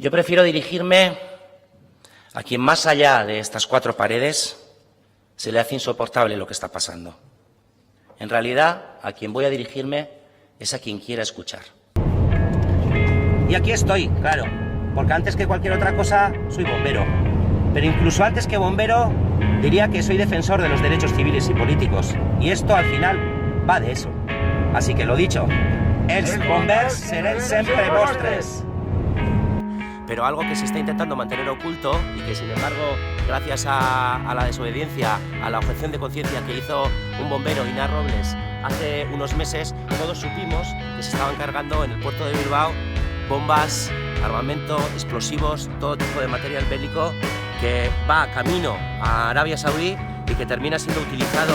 Yo prefiero dirigirme a quien más allá de estas cuatro paredes se le hace insoportable lo que está pasando. En realidad, a quien voy a dirigirme es a quien quiera escuchar. Y aquí estoy, claro, porque antes que cualquier otra cosa soy bombero. Pero incluso antes que bombero diría que soy defensor de los derechos civiles y políticos. Y esto al final va de eso. Así que lo dicho, els bombers serem sempre vostres. Pero algo que se está intentando mantener oculto y que sin embargo, gracias a la desobediencia, a la objeción de conciencia que hizo un bombero, Inar Robles, hace unos meses, todos supimos que se estaban cargando en el puerto de Bilbao bombas, armamento, explosivos, todo tipo de material bélico que va camino a Arabia Saudí y que termina siendo utilizado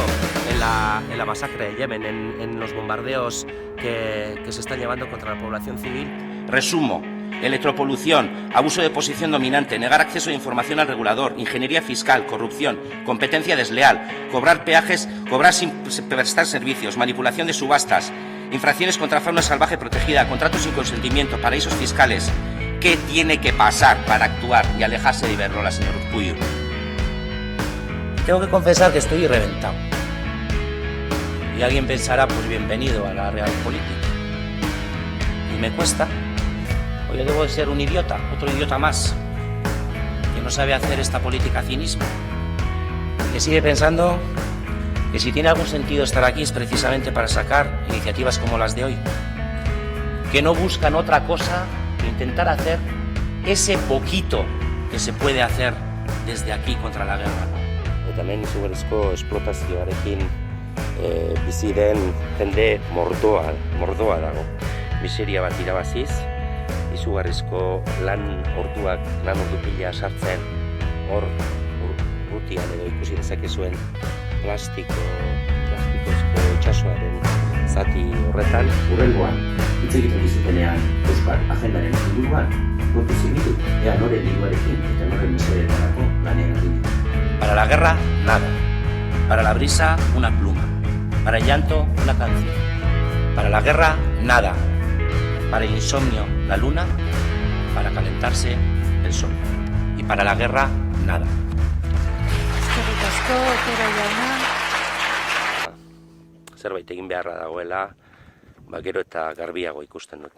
en la masacre de Yemen, en los bombardeos que se están llevando contra la población civil. Resumo: electropolución, abuso de posición dominante, negar acceso a información al regulador, ingeniería fiscal, corrupción, competencia desleal, cobrar peajes, cobrar sin prestar servicios, manipulación de subastas, infracciones contra fauna salvaje protegida, contratos sin consentimiento, paraísos fiscales. ¿Qué tiene que pasar para actuar y alejarse de Iberdrola, señor Urkullu? Tengo que confesar que estoy reventado. Y alguien pensará, pues bienvenido a la realpolitik. Y me cuesta. O yo debo de ser un idiota, otro idiota más, que no sabe hacer esta política cinismo. Y que sigue pensando que si tiene algún sentido estar aquí es precisamente para sacar iniciativas como las de hoy. Que no buscan otra cosa que intentar hacer ese poquito que se puede hacer desde aquí contra la guerra. Eta hemen izugarrizko esplotazioarekin bizi den jende mordoa dago. Miseria bat irabaziz, izugarrizko lan ordu pila sartzen, hor urrutian edo ikusi dezakezuen plastikozko itsasoaren zati horretan. Hurrengoan, hitz egiten dizutenean Euskal Agendaren inguruan, kontu zinitu, ea noren diruarekin eta noren mesedetarako lanean egin. Para la guerra, nada. Para la brisa, una pluma. Para el llanto, una canción. Para la guerra, nada. Para el insomnio, la luna. Para calentarse, el sol. Y para la guerra, nada. Eskerrik asko, Otero jauna. Zerbait egin beharra dagoela, gero eta garbiago ikusten dut.